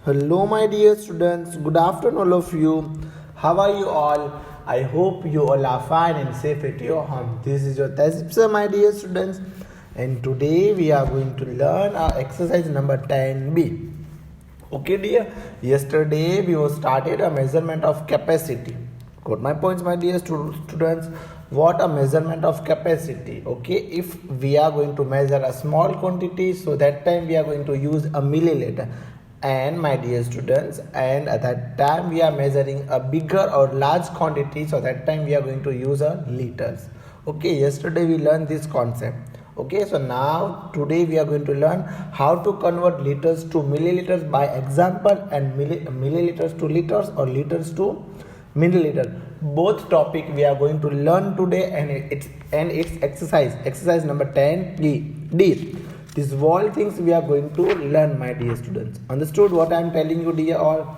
Hello, my dear students. Good afternoon, all of you. How are you all? I hope you all are fine and safe at your home. This is your Tasip sir, my dear students, and today we are going to learn our exercise number 10b. Okay, dear. Yesterday we was started a measurement of capacity. Got my points, my dear students? What a measurement of capacity. Okay, if we are going to measure a small quantity, so that time we are going to use a milliliter. And my dear students, and at that time we are measuring a bigger or large quantity, so that time we are going to use a liters. Okay, yesterday we learned this concept. Okay, so now today we are going to learn how to convert liters to milliliters by example, and milliliters to liters or liters to milliliter. Both topic we are going to learn today, and it's exercise number 10d. These all things we are going to learn, my dear students. Understood what I am telling you, dear all?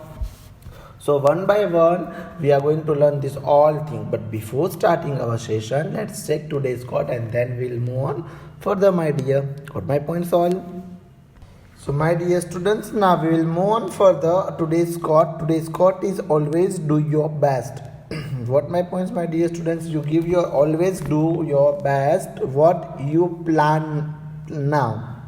So one by one we are going to learn this all thing. But before starting our session, let's check today's quote and then we'll move on further, my dear. Got my points all? So my dear students, now we will move on further. Today's quote is always do your best. What my points, my dear students? You give your always do your best what you plan now.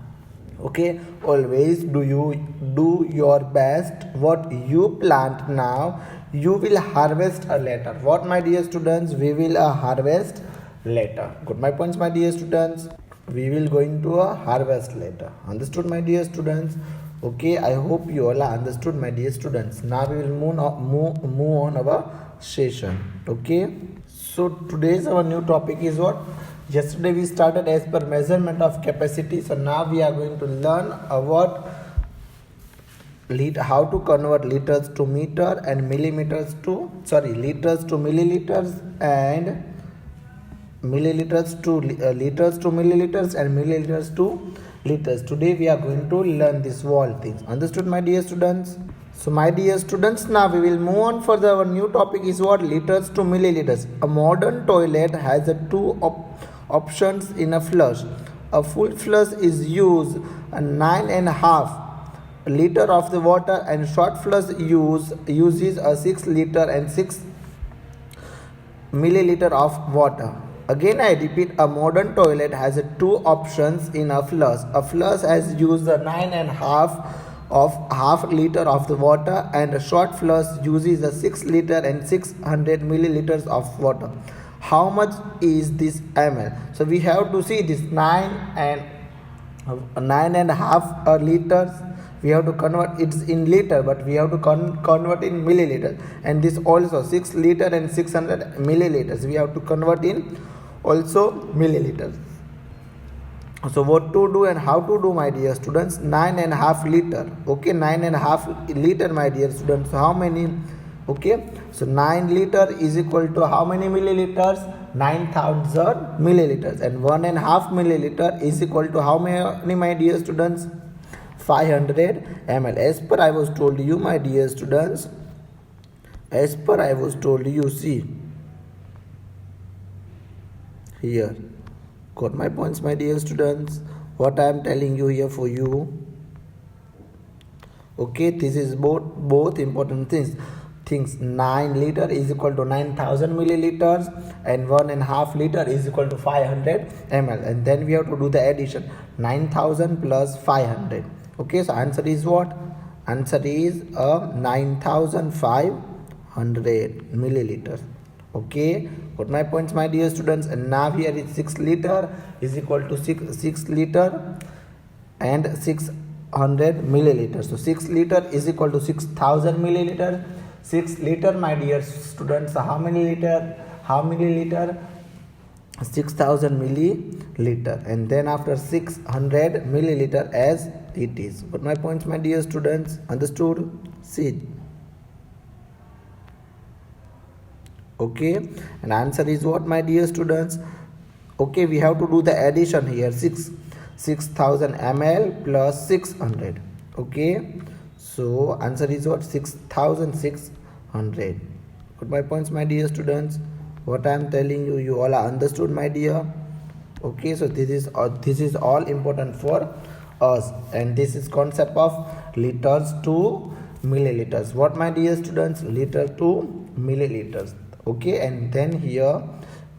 Okay, always do your best what you plant now, you will harvest a later. What, my dear students? We will harvest later. Got my points, my dear students? We will going to harvest later. Understood, my dear students? Okay, I hope you all are understood, my dear students. Now we will move on our session. Okay, so today's our new topic is what? Yesterday we started as per measurement of capacity. So now we are going to learn about how to convert liters to meter and liters to milliliters and milliliters to liters to milliliters and milliliters to liters. Today we are going to learn these all things. Understood, my dear students? So my dear students, now we will move on further. Our new topic is what? Liters to milliliters. A modern toilet has two options in a flush. A full flush is used 9.5 liter of the water, and short flush uses a 6 liter and 6 milliliter of water. Again I repeat, a modern toilet has two options in a flush. A flush has used 9.5 of half liter of the water, and a short flush uses a 6 liter and 600 milliliters of water. How much is this ml? So we have to see this 9.5 liters. We have to convert it in liter, but we have to convert in milliliters. And this also 6 liter and 600 milliliters. We have to convert in also milliliters. So what to do and how to do, my dear students? 9.5 liter. Okay, 9.5 liter, my dear students. So how many? Okay, so 9 liter is equal to how many milliliters? 9,000 milliliters. And 1.5 milliliter is equal to how many, my dear students? 500 ml. As per I was told you, my dear students, as per I was told you, see here. Got my points, my dear students? What I am telling you here for you. Okay, this is both important things. 9 liter is equal to 9,000 milliliters, and 1.5 liter is equal to 500 ml. And then we have to do the addition, 9,000 plus 500. Okay, so answer is what? Answer is 9,500 milliliters. Okay, got my points, my dear students? And now here is 6 liter is equal to 6 liter and 600 milliliters. So 6 liter is equal to 6,000 milliliter. 6 liter, my dear students, how many liter? 6,000 milliliter. And then after 600 milliliter as it is. Got my points, my dear students? Understood? See. Okay, and answer is what, my dear students? Okay, we have to do the addition here. 6,000 ml plus 600. Okay, so answer is what? 6,600. Got my points, my dear students? What I am telling you, you all are understood, my dear? Okay, so this is all important for us, and this is concept of liters to milliliters. What, my dear students? Liter to milliliters. Okay, and then here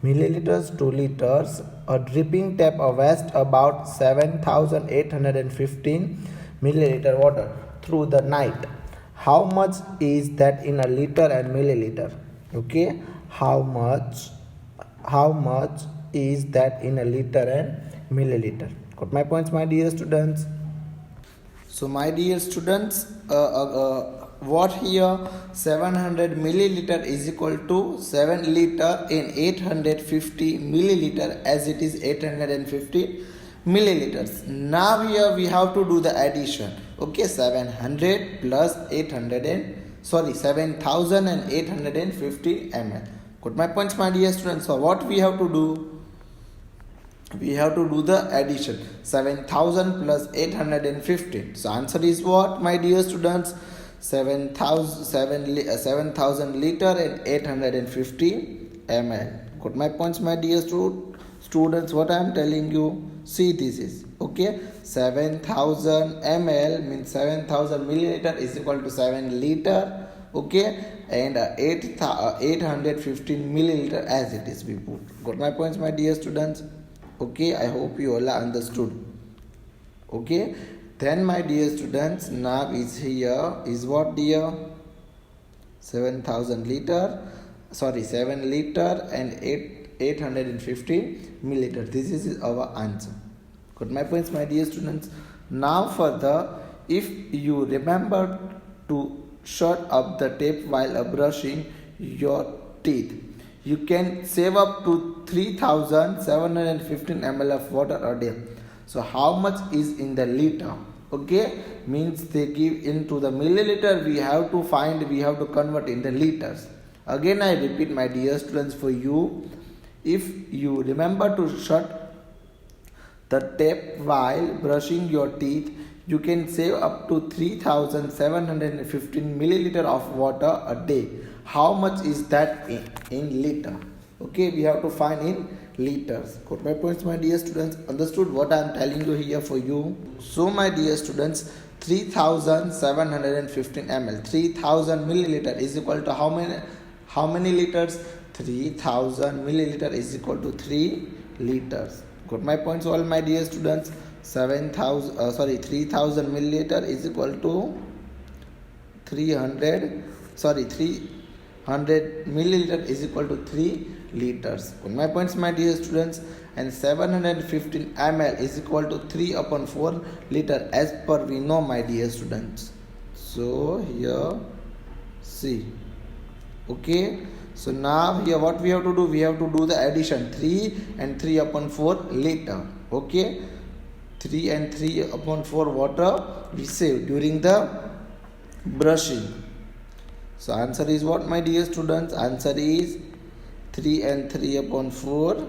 milliliters to liters. A dripping tap waste about 7,815 milliliter water through the night. How much is that in a liter and milliliter? Okay, how much is that in a liter and milliliter? Got my points, my dear students? So my dear students, what here 700 milliliter is equal to 7 liter in 850 milliliter, as it is 850 milliliters. Now here we have to do the addition. Okay, 700 plus 7,850 ml. Got my points, my dear students? So what we have to do? We have to do the addition. 7,000 plus 850. So answer is what, my dear students? 7,000 liter and 850 ml. Got my points, my dear students? What I am telling you, see, this is okay. 7,000 ml means 7,000 milliliter is equal to 7 liter. Okay, and 815 milliliter as it is we put. Got my points, my dear students? Okay, I hope you all understood. Okay, then my dear students, now is here is what, dear? 7 liter and 850 milliliter. This is our answer. Got my points, my dear students? Now further, if you remember to shut up the tape while brushing your teeth, you can save up to 3,715 ml of water a day. So how much is in the liter? Okay, means they give into the milliliter, we have to convert in the liters. Again I repeat, my dear students, for you, if you remember to shut the tape while brushing your teeth, you can save up to 3,715 milliliter of water a day. How much is that in liter? Okay, we have to find in liters. Got my points, my dear students? Understood what I am telling you here for you? So my dear students, 3,715 ml, 3,000 milliliter is equal to how many liters? 3,000 milliliter is equal to 3 liters. Got my points, all my dear students? 3,000 milliliter is equal to 300 milliliter is equal to 3 liters. Got my points, my dear students? And 715 ml is equal to 3/4 liter, as per we know, my dear students. So here see. Okay, so now here what we have to do? We have to do the addition. 3 and 3/4 liter. Okay, 3 and 3/4 water we save during the brushing. So answer is what, my dear students? Answer is 3 and 3/4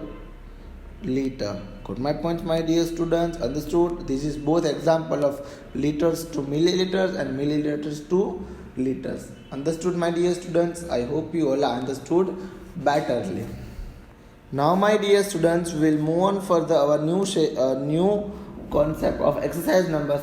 liter. Got my point, my dear students? Understood? This is both example of liters to milliliters and milliliters to liters. Understood, my dear students? I hope you all understood betterly. Now, my dear students, we will move on further our new concept of exercise number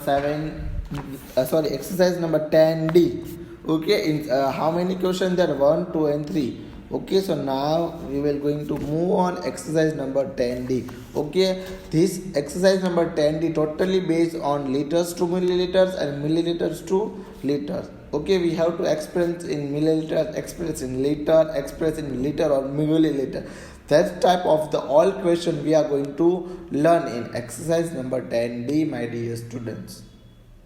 10D. Okay, in how many questions there? 1, 2 and 3. Okay, so now we will going to move on exercise number 10D. Okay, this exercise number 10D totally based on liters to milliliters and milliliters to liters. Okay, we have to express in milliliters, express in liter, express in liter or milliliter. That type of the all question we are going to learn in exercise number 10D, my dear students.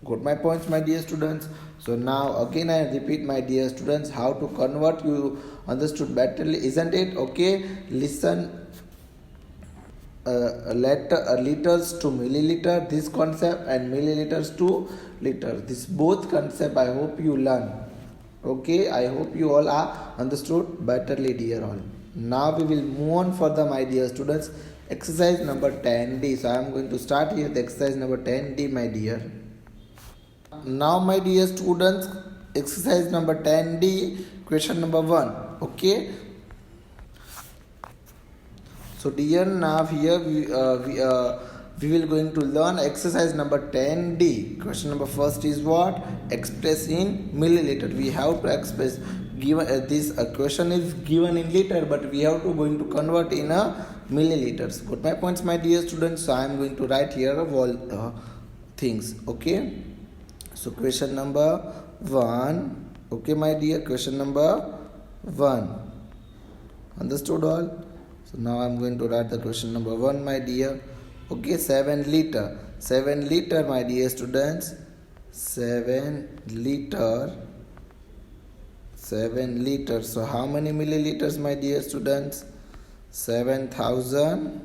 Got my points, my dear students? So now again I repeat, my dear students, how to convert. You understood betterly, isn't it? Okay, listen. Liters to milliliter, this concept, and milliliters to liter, this both concept I hope you learn. Okay, I hope you all are understood betterly, dear all. Now we will move on further, my dear students. Exercise number 10D. So I am going to start here the exercise number 10D, my dear. Now, my dear students, exercise number 10D, question number 1. Okay. So dear, now here we will going to learn exercise number 10D. Question number first is what? Express in milliliter. We have to express, given this question is given in liter, but we have to going to convert in a milliliters. Got my points, my dear students? So I am going to write here all things. Okay. So question number 1. Okay, my dear. Question number 1. Understood all? So now I am going to write the question number 1, my dear. Okay, 7 liter. 7 liter, my dear students. 7 liter. 7 liters. So how many milliliters, my dear students? 7,000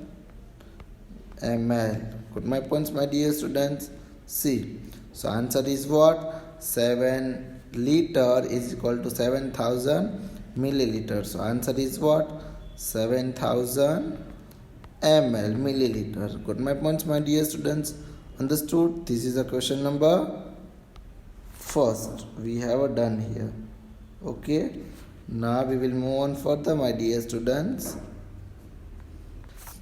ml. Got my points, my dear students? C. So answer is what? 7 liter is equal to 7,000 milliliters. So answer is what? 7,000 ml milliliter. Got my points, my dear students? Understood? This is a question number first. We have done here. Okay. Now we will move on further, my dear students.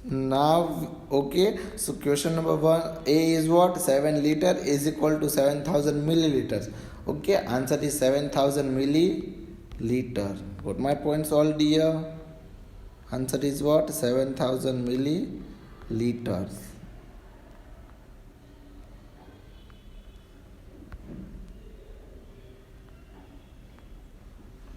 Now, okay, so question number 1, A is what? 7 liter is equal to 7,000 milliliters. Okay, answer is 7,000 milliliter. Got my points all, dear? Answer is what? 7,000 milliliters.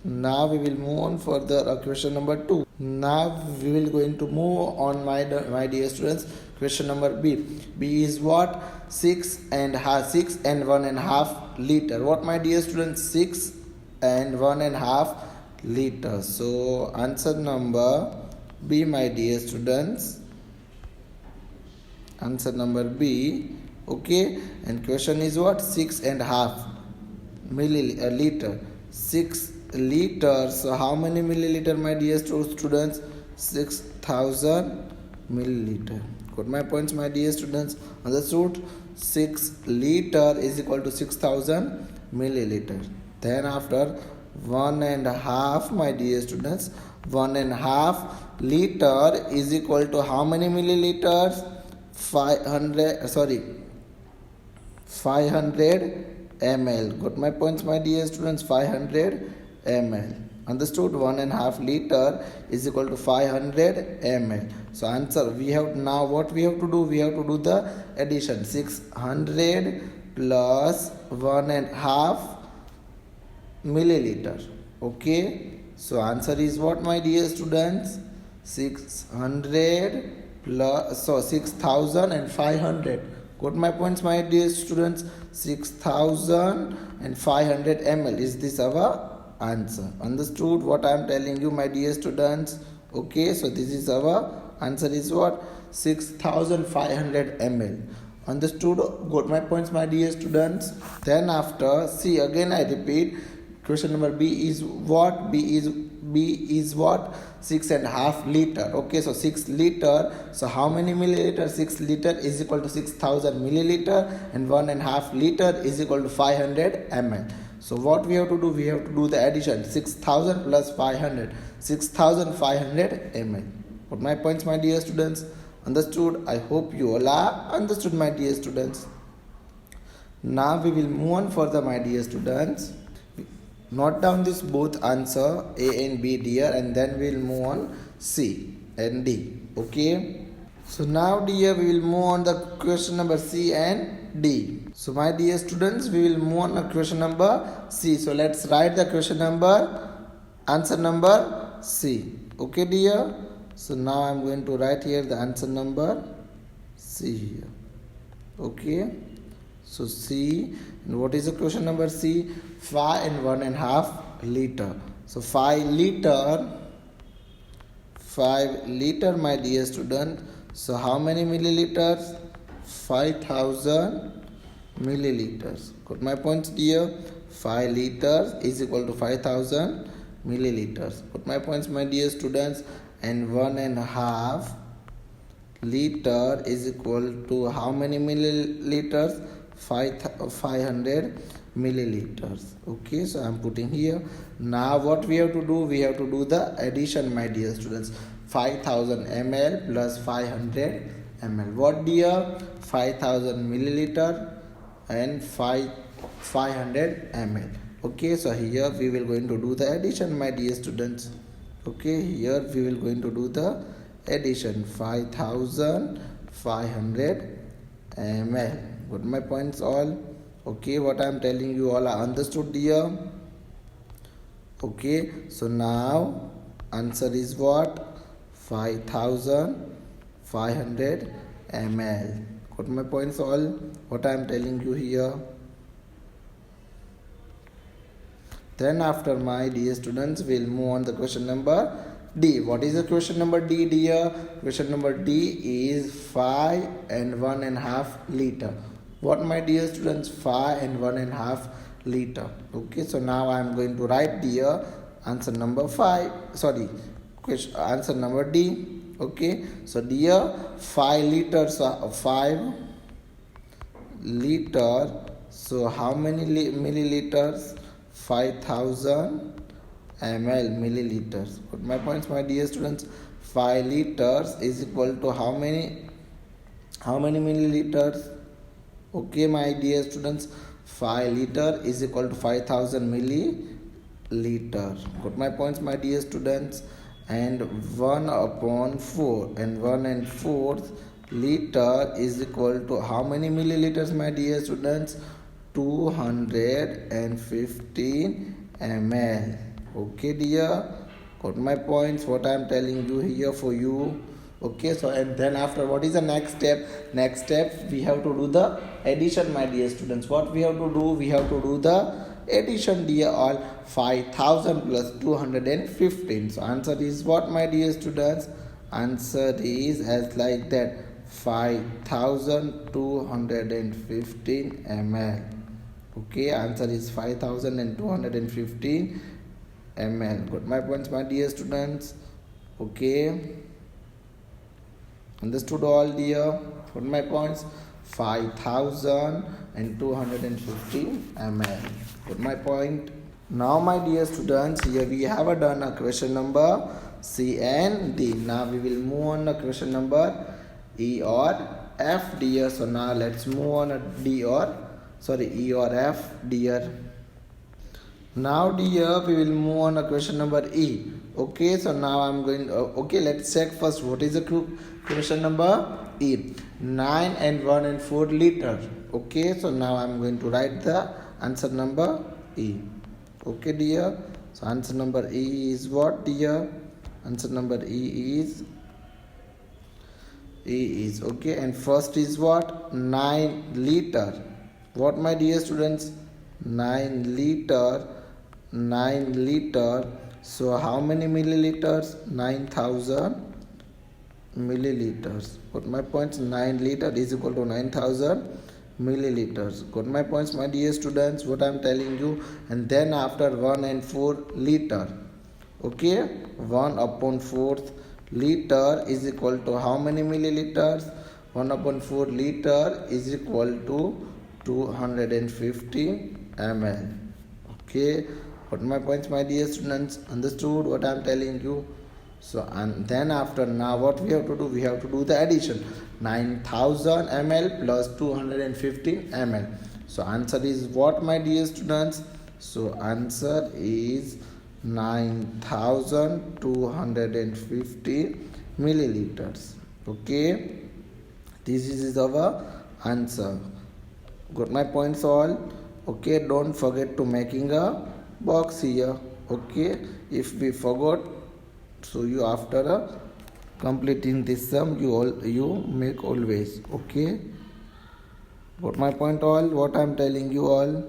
Now we will move on further. Question number 2. Now we will going to move on, my dear students. Question number B. B is what? 6 and 1.5 liter. What, my dear students? 6 and 1.5 liter. So answer number B, my dear students. Answer number B. Okay. And question is what? 6.5 milliliter. 6 liters. So how many milliliter, my dear students? 6,000 milliliter. Got my points, my dear students? Understood? 6 liter is equal to 6,000 milliliter. Then after 1.5, my dear students, 1.5 liter is equal to how many milliliters? 500 ml. Got my points, my dear students? 500 ml. Understood? 1.5 liter is equal to 500 ml. So answer, we have now what we have to do? We have to do the addition. 600 plus 1.5 milliliter. Okay. So answer is what, my dear students? 600 plus 6,500. Got my points, my dear students? 6,500 ml is this our answer. Understood what I am telling you, my dear students? Okay, so this is our answer is what? 6,500 ml. Understood? Got my points, my dear students? Then after, see again I repeat, question number B is what? B is what? 6.5 liter. Okay, so 6 liter. So how many milliliter? 6 liter is equal to 6,000 milliliter, and 1.5 liter is equal to 500 ml. So what we have to do? We have to do the addition. 6,000 plus 500. 6,500 ml. Got my points, my dear students? Understood? I hope you all are understood, my dear students. Now we will move on further, my dear students. Note down this both answer A and B, dear, and then we will move on C and D. Okay. So now, dear, we will move on the question number C and D. So my dear students, we will move on to question number C. So let's write the question number, answer number C. Okay, dear. So now I am going to write here the answer number C here. Okay. So C, and what is the question number C? 5 and 1.5 liter. So 5 liter, my dear student. So how many milliliters? 5,000 milliliters. Got my points, dear? 5 liters is equal to 5,000 milliliters. Got my points, my dear students? And 1.5 liter is equal to how many milliliters? 500 milliliters. Okay, so I am putting here. Now what we have to do? We have to do the addition, my dear students. 5,000 ml plus 500 ml. What dear? 5000 milliliter and 500 ml. Okay, so here we will going to do the addition, my dear students. Okay, here we will going to do the addition. 5500 ml. Got my points all? Okay, what I am telling you all are understood, dear? Okay, so now answer is what? 5500 ml. Got my points all? What I am telling you here? Then after, my dear students, we'll move on the question number D. What is the question number D, dear? Question number D is 5 and 1.5 liter. What, my dear students? 5 and 1.5 liter. Okay, so now I am going to write, dear, answer number 5. Sorry, answer number D. Okay, so dear, 5 liters, 5 liter. So how many milliliters? 5000 ml milliliters. Put my points, my dear students. 5 liters is equal to how many milliliters? Okay, my dear students, 5 liter is equal to 5000 milliliter. Got my points, my dear students. And 1/4 and 1/4 liter is equal to how many milliliters, my dear students? 215 ml. Okay, dear, got my points. What I am telling you here for you. Okay, so and then after, what is the next step? Next step, we have to do the addition, my dear students. What we have to do? We have to do the addition, dear all. 5000 plus 215. So answer is what, my dear students? Answer is as like that, 5215 ml. Okay, answer is 5215 ml. Got my points, my dear students? Okay, understood all, dear? Got my points? 5215 ml. Got my point? Now, my dear students, here we have done a question number C and D. Now we will move on to question number E or F, dear. So now let's move on to E or F, dear. Now, dear, we will move on to question number E. Okay, so now I'm going. Okay, let's check first. What is the question number E? 9 and 1/4 liter. Okay, so now I'm going to write the answer number E. Okay, dear. So answer number E is what, dear? Answer number E is okay. And first is what? 9 liter. What, my dear students? 9 liter. So how many milliliters? 9000 milliliters. Got my points? 9 liter is equal to 9000 milliliters. Got my points, my dear students? What I'm telling you. And then after, 1/4 liter. Okay, 1/4 liter is equal to how many milliliters? 1/4 liter is equal to 250 ml. Okay, what my points, my dear students? Understood what I am telling you? So, and then after, now what we have to do? We have to do the addition. 9000 ml plus 215 ml. So answer is what, my dear students? So answer is 9250 milliliters. Okay, this is our answer. Got my points all? Okay, don't forget to making a box here. Okay, if we forgot, so you after completing this sum, you make always. Okay, got my point all? What I am telling you all?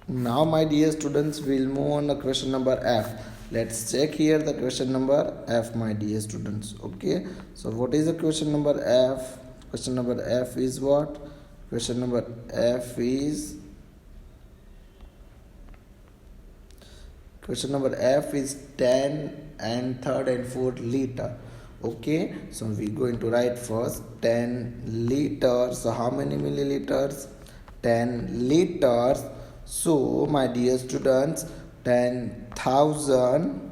Now, my dear students, we'll move on to question number F. Let's check here the question number F, my dear students. Okay, so what is the question number F? Question number F is what? Question number F is 10 and 4 liter. Okay, so we're going to write first 10 liters. So how many milliliters? 10 liters. So, my dear students, 10,000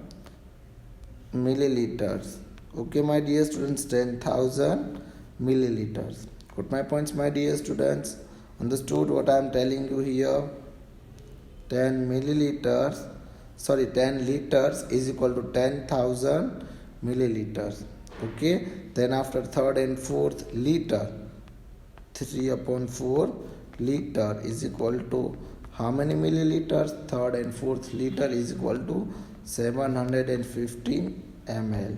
milliliters. Okay, my dear students, 10,000 milliliters. Got my points, my dear students? Understood what I am telling you here? 10 liters is equal to 10,000 milliliters. Okay, then after third and fourth liter, 3 upon 4 liter is equal to how many milliliters? Third and fourth liter is equal to 715 ml.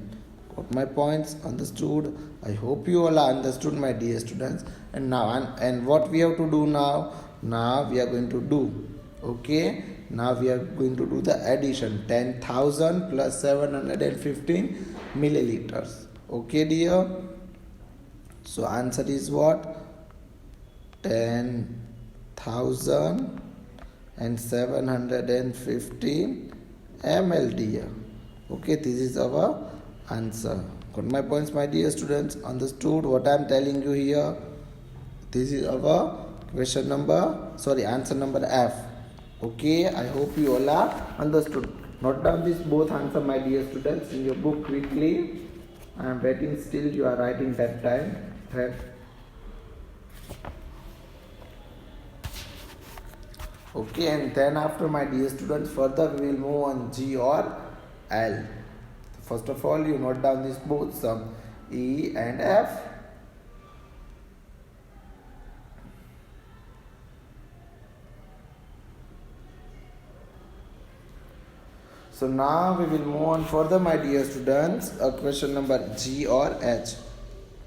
Got my points? Understood? I hope you all are understood, my dear students. And now and what we have to do now? Now we are going to do. Okay, now we are going to do the addition. 10,000 plus 715 milliliters. Okay, dear. So answer is what? 10,000 and 715 ml, dear. Okay, this is our answer. Got my points, my dear students? Understood what I am telling you here? This is our answer number F. Okay, I hope you all are understood. Note down this both answer, my dear students, in your book quickly. I am waiting still you are writing that time. Okay, and then after, my dear students, further we will move on G or L. First of all, you note down these both sum E and F. So now we will move on further, my dear students, question number G or H.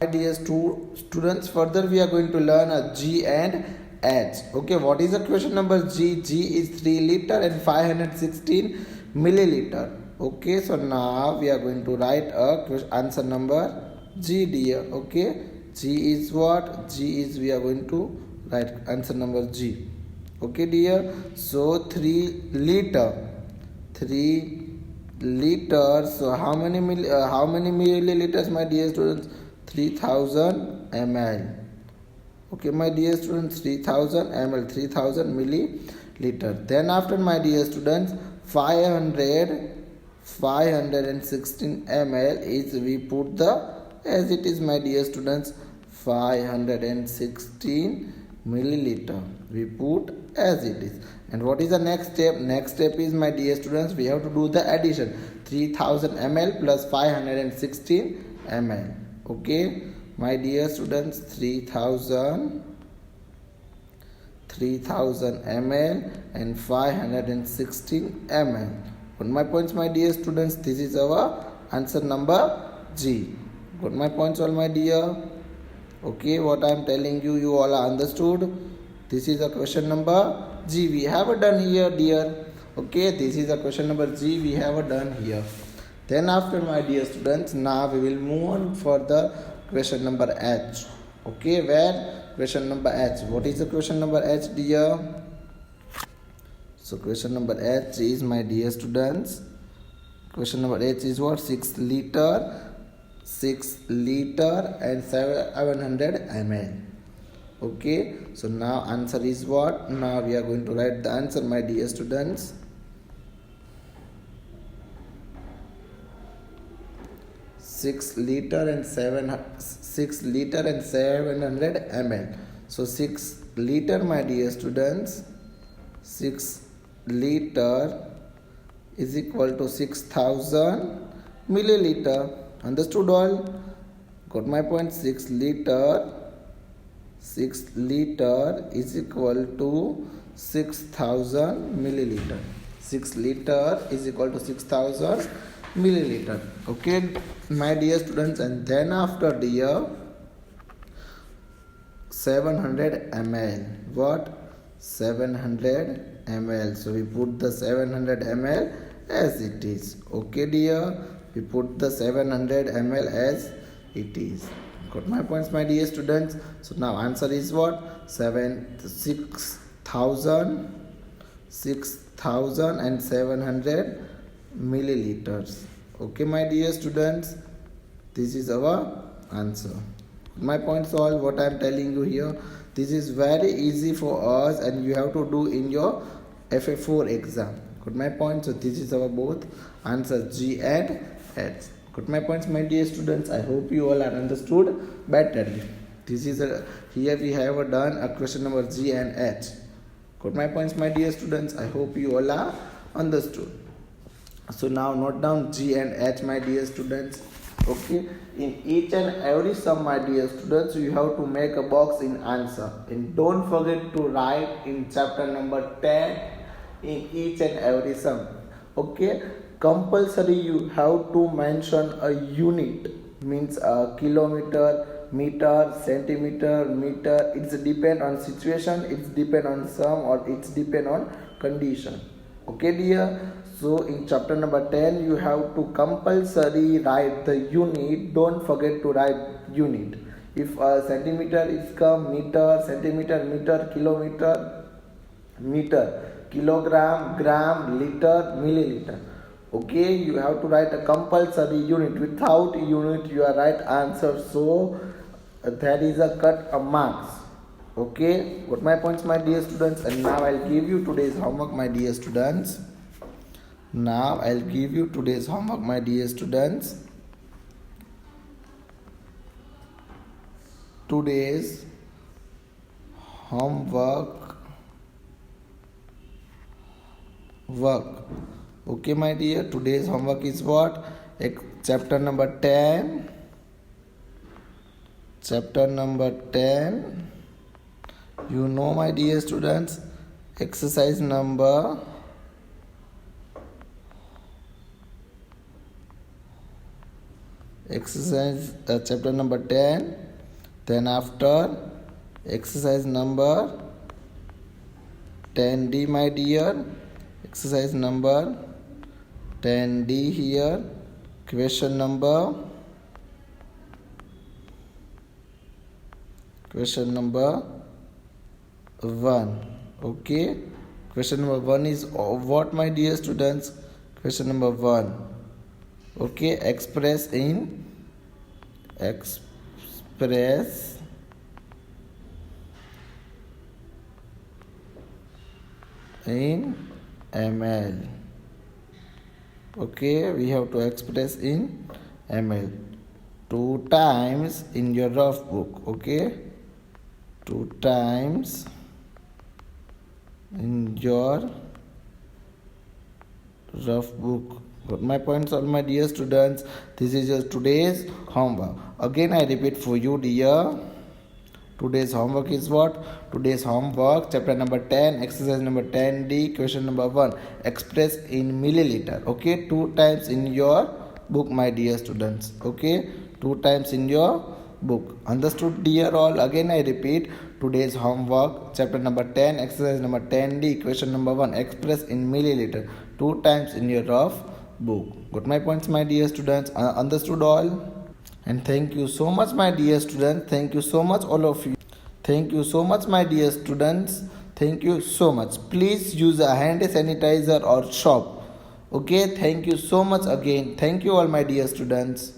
My dear students, further we are going to learn a G and H. Okay, what is the question number G? G is 3 liter and 516 milliliter. Okay, so now we are going to write a answer number G, dear. Okay, G is what? G is, we are going to write answer number G. Okay, dear. So 3 liter. 3 liters. So how many milliliters, my dear students? 3000 ml. Okay, my dear students, 3000 ml, 3000 milliliter. Then after, my dear students, 516 ml is, we put the as it is, my dear students, 516 milliliter we put as it is. And what is the next step? Next step is, my dear students, we have to do the addition. 3000 ml plus 516 ml. Okay, my dear students, 3000 ml and 516 ml. Got my points, my dear students? This is our answer number G. Got my points, all, my dear? Okay, what I am telling you, you all are understood. This is a question number G we have done here, dear. Okay, this is a question number G we have done here. Then after, my dear students, now we will move on for the question number H. Okay, where question number H? What is the question number H, dear? So question number H is, my dear students, question number H is what? 6 liter and 700 ml. Okay, so now answer is what? Now we are going to write the answer, my dear students. 6 liter and 700 ml. So 6 liter, my dear students, 6 liter is equal to 6000 milliliter. Understood all? Got my point? 6 liter is equal to 6000 milliliter. 6 liter is equal to 6000 milliliter. Okay, my dear students, and then after, dear, 700 ml. What? 700 ml. So we put the 700 ml as it is. Okay, dear, we put the 700 ml as it is. Got my points, my dear students? So now answer is what? 6,700 milliliters. Okay, my dear students, this is our answer. My points all, what I am telling you here, this is very easy for us and you have to do in your FA4 exam. Got my point? So this is our both answer G and H. Got my points, my dear students? I hope you all are understood betterly. This is here we have done a question number G and H. Got my points, my dear students? I hope you all are understood. So now note down G and H, my dear students. Okay, in each and every sum, my dear students, you have to make a box in answer, and don't forget to write in chapter number 10 in each and every sum. Okay, compulsory you have to mention a unit, means a kilometer, meter, centimeter, meter. It's depend on situation, it's depend on sum, or it's depend on condition. Okay dear, so in chapter number 10 you have to compulsory write the unit. Don't forget to write unit. If a centimeter is come, meter, centimeter, meter, kilometer, meter, kilogram, gram, liter, milliliter. Okay, you have to write a compulsory unit. Without unit you are right answer, so there is a cut a marks. Okay, got my points, my dear students? And now I'll give you today's homework, my dear students. Now I'll give you today's homework, my dear students. Today's homework Okay, my dear, today's homework is what? Chapter number 10. Chapter number 10. You know, my dear students, exercise number chapter number 10. Then after exercise number 10D, my dear. Exercise number 10D here. Question number 1. Okay, question number 1 is what, my dear students? Question number 1. Okay, express in ml. Okay, we have to express in ml 2 times in your rough book. Okay, 2 times in your rough book. Got my points, all my dear students? This is your today's homework. Again I repeat for you, dear. Today's homework is what? Today's homework, chapter number 10, exercise number 10D, question number 1, express in milliliter. Okay, 2 times in your book, my dear students. Okay, 2 times in your book. Understood, dear all? Again I repeat, today's homework, chapter number 10, exercise number 10D, question number 1, express in milliliter, 2 times in your rough book. Got my points, my dear students? Understood all? And thank you so much, my dear students. Thank you so much, all of you. Thank you so much, my dear students. Thank you so much. Please use a hand sanitizer or soap. Okay, thank you so much again. Thank you all, my dear students.